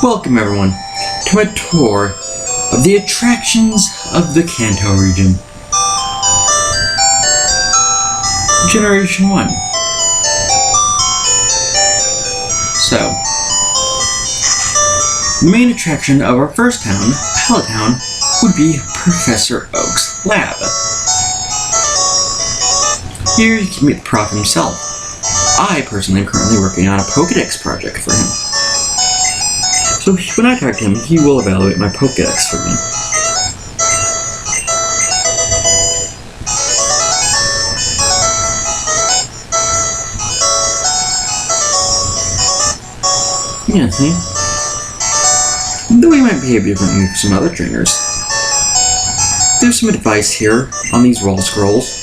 Welcome everyone to a tour of the attractions of the Kanto region. Generation 1. So, the main attraction of our first town, Pallet Town, would be Professor Oak's lab. Here you can meet the prof himself. I personally am currently working on a Pokédex project for him. So when I talk to him, he will evaluate my Pokédex for me. Yeah, see? Though he might behave differently from some other trainers. There's some advice here on these wall scrolls.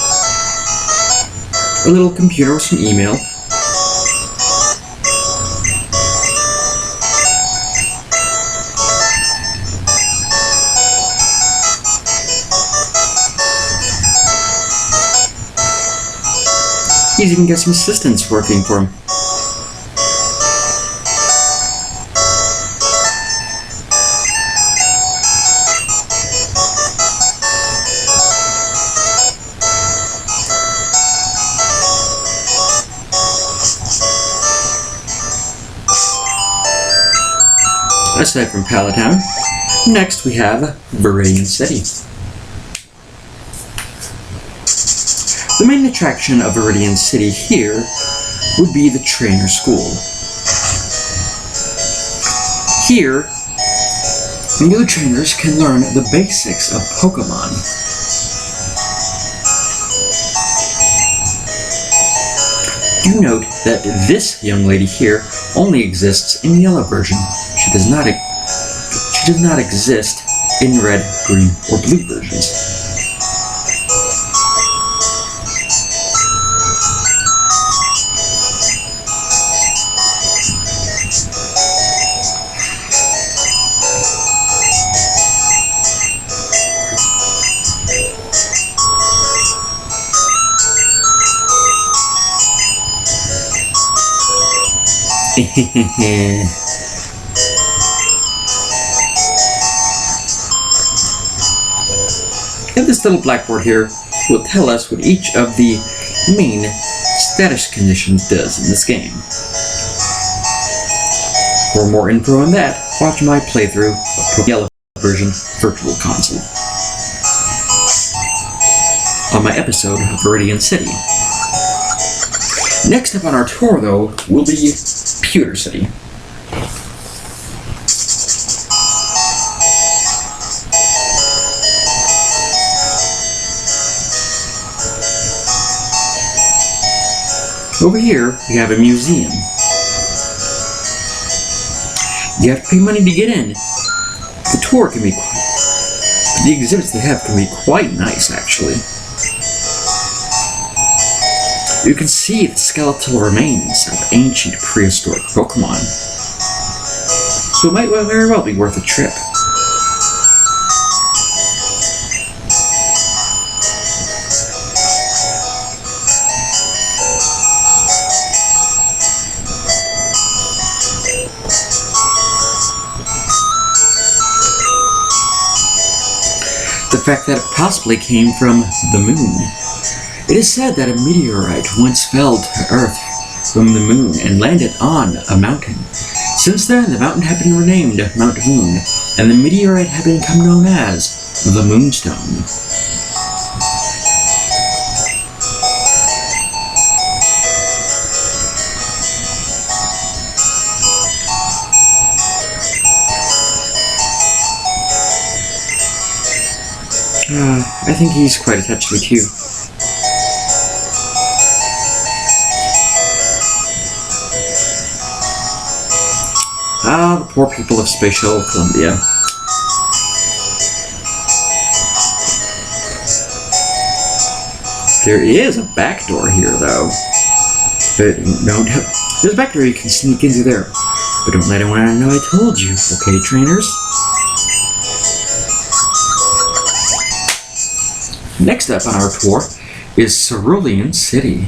A little computer with some email. He's even got some assistants working for him. Aside from Pallet Town, next we have Viridian City. The main attraction of Viridian City here would be the Trainer School. Here, new trainers can learn the basics of Pokemon. Do note that this young lady here only exists in the yellow version. She does not exist in red, green, or blue versions. And this little blackboard here will tell us what each of the main status conditions does in this game. For more info on that, watch my playthrough of Yellow version Virtual Console on my episode of Viridian City. Next up on our tour, though, will be Pewter City. Over here, we have a museum. You have to pay money to get in. The tour can be the exhibits they have can be quite nice, actually. You can see the skeletal remains of ancient prehistoric Pokemon. So it might very well be worth a trip. The fact that it possibly came from the moon. It is said that a meteorite once fell to Earth from the moon and landed on a mountain. Since then, the mountain had been renamed Mount Moon, and the meteorite had become known as the Moonstone. I think he's quite attached to me too. Ah, the poor people of Spatial Columbia. There is a back door here, though. But there's a back door you can sneak into there. But don't let anyone know I told you, okay, trainers? Next up on our tour is Cerulean City.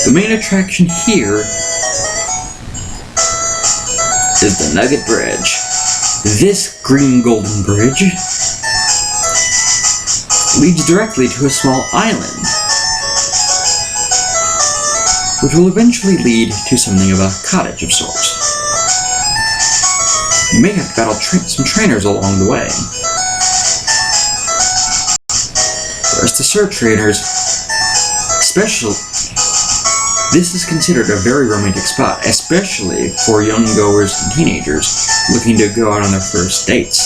The main attraction here is the Nugget Bridge. This green golden bridge leads directly to a small island, which will eventually lead to something of a cottage of sorts. You may have to battle some trainers along the way. Rest assured, trainers, this is considered a very romantic spot, especially for young goers and teenagers looking to go out on their first dates.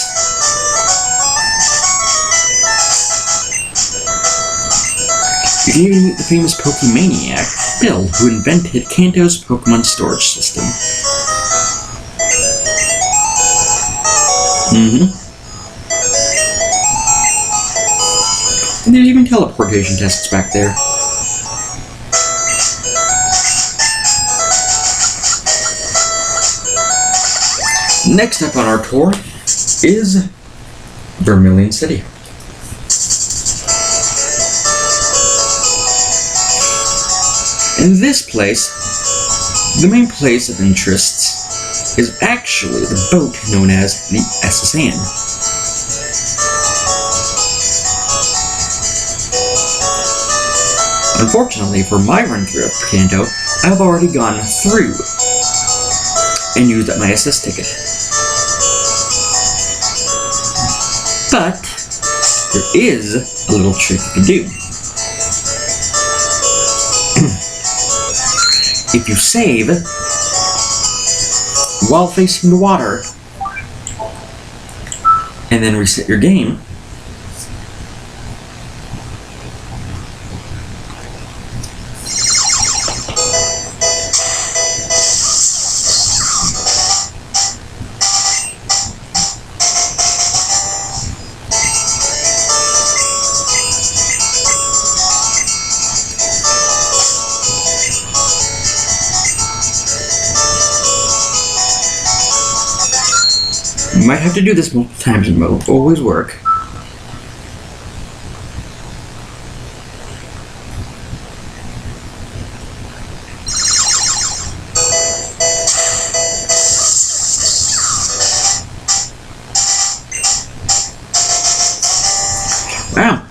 You can even meet the famous Pokemaniac, Bill, who invented Kanto's Pokemon storage system. And there's even teleportation tests back there. Next up on our tour is Vermilion City. In this place, the main place of interest is actually the boat known as the SSN. Unfortunately, for my run-through of Kanto, I've already gone through and used up my SS ticket. But there is a little trick you can do. If you save while facing the water and then reset your game, you might have to do this multiple times and it won't always work. Wow,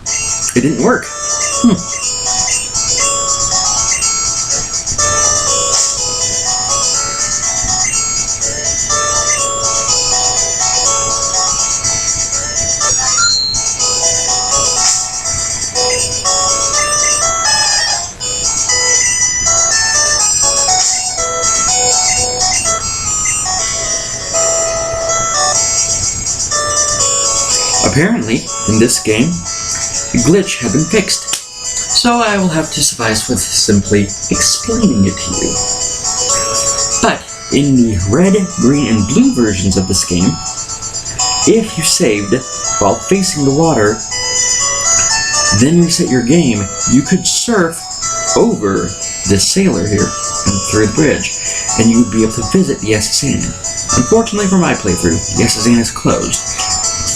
it didn't work. Apparently, in this game, the glitch had been fixed, so I will have to suffice with simply explaining it to you. But in the red, green, and blue versions of this game, if you saved while facing the water, then reset your game, you could surf over this sailor here and through the bridge, and you would be able to visit the SSN. Unfortunately for my playthrough, the SSN is closed.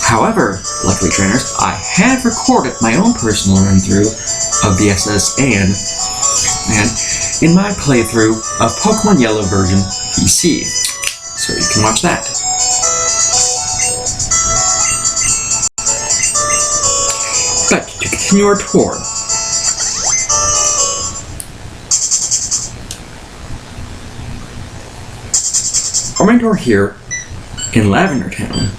However, luckily trainers, I have recorded my own personal run-through of the SSN, and in my playthrough of Pokemon Yellow version PC, so you can watch that. But to continue our tour, our main tour here in Lavender Town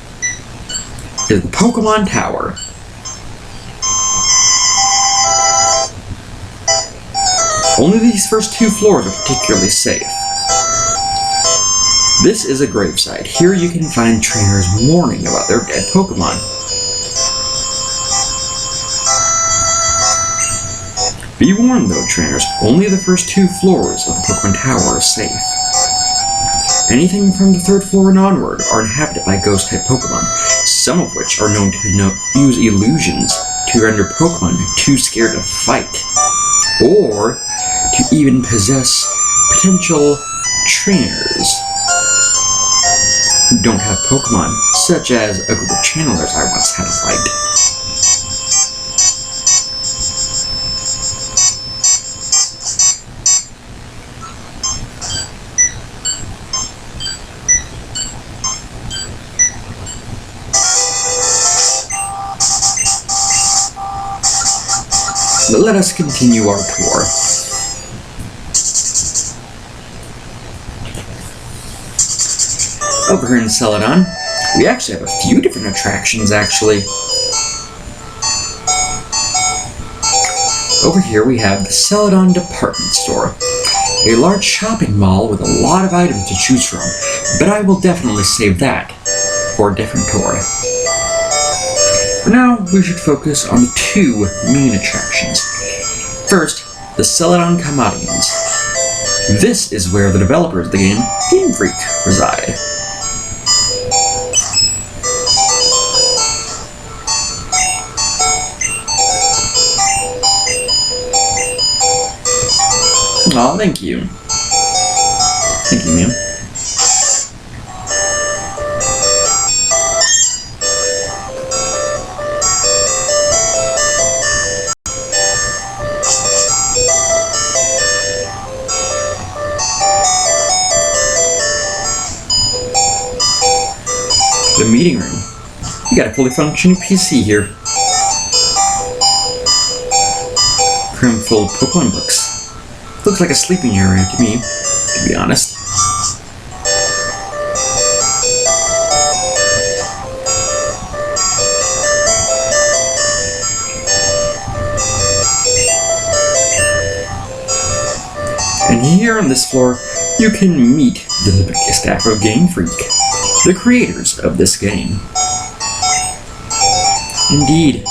is the Pokemon Tower. Only these first two floors are particularly safe. This is a gravesite. Here you can find trainers mourning about their dead Pokemon. Be warned though, trainers, only the first two floors of the Pokemon Tower are safe. Anything from the third floor and onward are inhabited by ghost-type Pokemon, some of which are known to use illusions to render Pokemon too scared to fight, or to even possess potential trainers who don't have Pokemon, such as a group of channelers I once had to fight. But let us continue our tour. Over here in Celadon, we actually have a few different attractions, actually. Over here we have the Celadon Department Store, a large shopping mall with a lot of items to choose from, but I will definitely save that for a different tour. For now, we should focus on the two main attractions. First, the Celadon Commodians. This is where the developers of the game, Game Freak, reside. Oh, thank you. Thank you, ma'am. The meeting room. You got a fully functioning PC here. Cram full of Pokemon books. Looks like a sleeping area to me, to be honest. And here on this floor, you can meet the staff of Game Freak, the creators of this game. Indeed.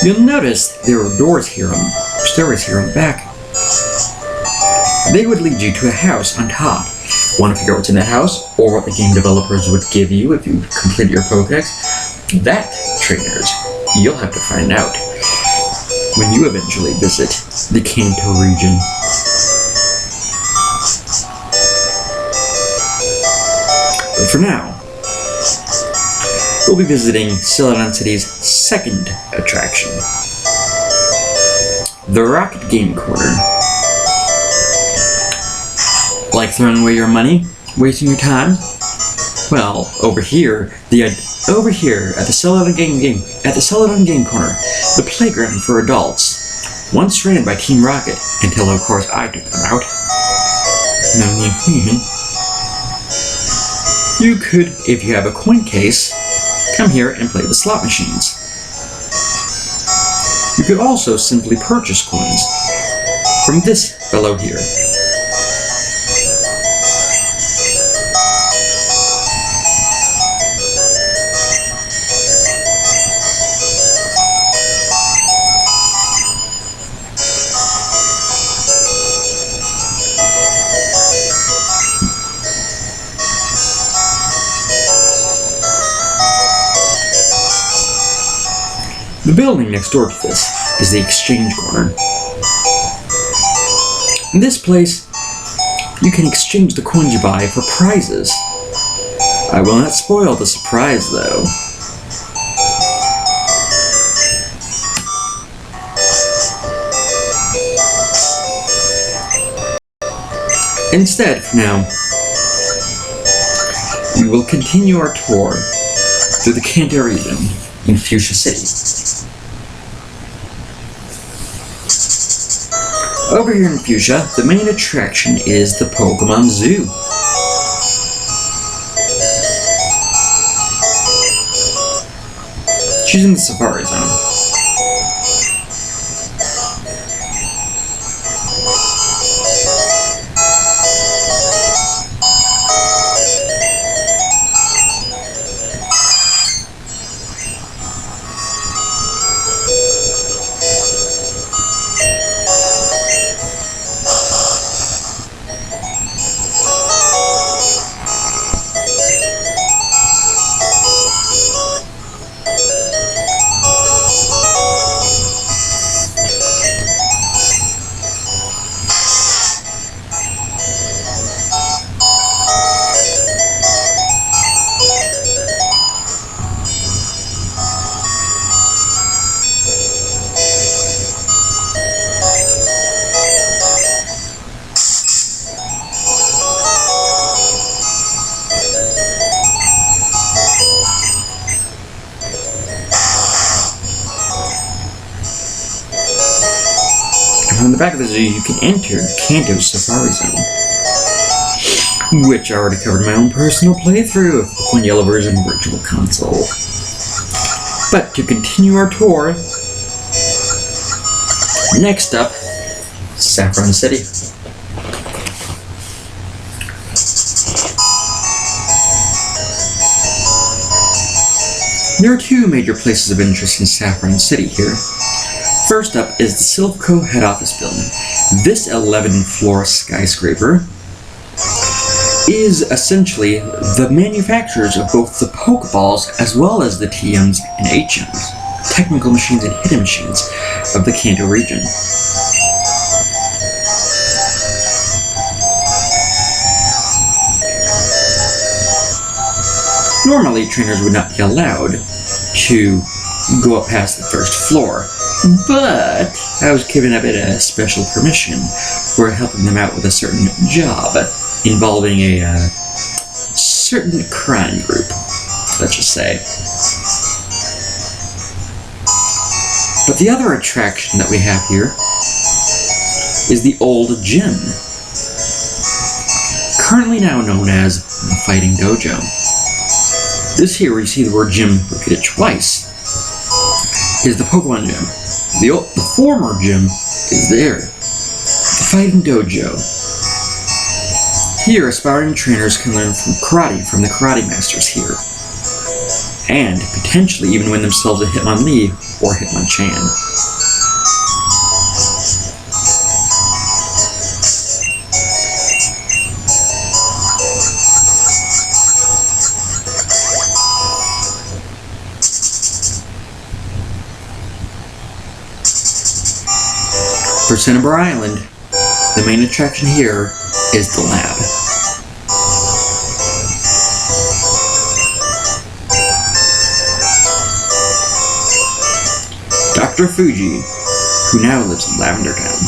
You'll notice there are doors here stairways here on the back. They would lead you to a house on top. Want to figure out what's in that house, or what the game developers would give you if you complete your Pokédex? That, trainers, you'll have to find out when you eventually visit the Kanto region. But for now, we'll be visiting Celadon City's second attraction, the Rocket Game Corner. Like throwing away your money? Wasting your time? Well, over here at the Celadon Game Corner, the playground for adults, once ran by Team Rocket, until of course I took them out. You could, if you have a coin case, come here and play the slot machines. You could also simply purchase coins from this fellow here. The building next door to this is the Exchange Corner. In this place, you can exchange the coins you buy for prizes. I will not spoil the surprise, though. Instead, for now, we will continue our tour through the Kanto region in Fuchsia City. Over here in Fuchsia, the main attraction is the Pokemon Zoo. She's in the Safari Zone. On the back of the zoo, you can enter Kanto's Safari Zone, which I already covered in my own personal playthrough of the Pokemon Yellow version Virtual Console. But to continue our tour, next up, Saffron City. There are two major places of interest in Saffron City here. First up is the Silph Co. head office building. This 11-floor skyscraper is essentially the manufacturers of both the Pokeballs as well as the TMs and HMs, technical machines and hidden machines, of the Kanto region. Normally, trainers would not be allowed to go up past the first floor, but I was given a bit of special permission for helping them out with a certain job involving a certain crime group, let's just say. But the other attraction that we have here is the old gym, currently now known as the Fighting Dojo. This here, where you see the word gym repeated twice, is the Pokemon Gym. The former gym is there, the Fighting Dojo. Here, aspiring trainers can learn karate from the karate masters here, and potentially even win themselves a Hitmonlee or Hitmonchan. For Cinnabar Island, the main attraction here is the lab. Dr. Fuji, who now lives in Lavender Town.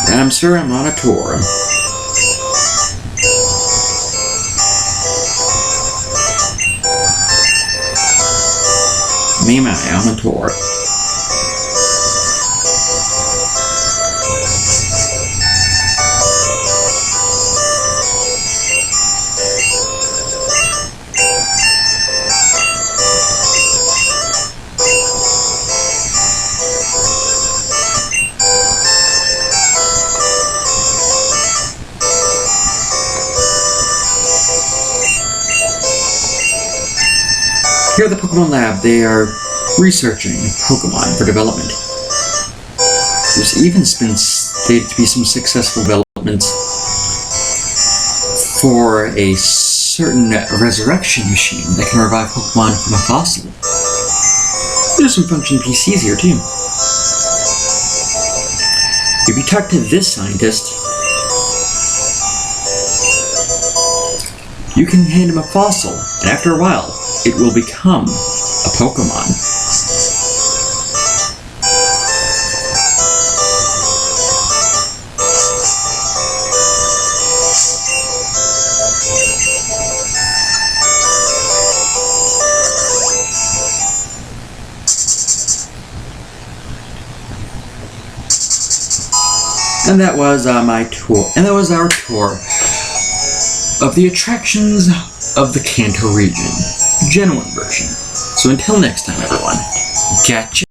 Madam Sir, I'm on a tour. Me and I on a tour. Here at the Pokemon Lab, they are researching Pokemon for development. There's even been stated to be some successful developments for a certain resurrection machine that can revive Pokemon from a fossil. There's some function PCs here too. If you talk to this scientist, you can hand him a fossil, and after a while, it will become a Pokemon. And that was my tour, and that was our tour of the attractions of the Kanto region, genuine version. So until next time, everyone, catch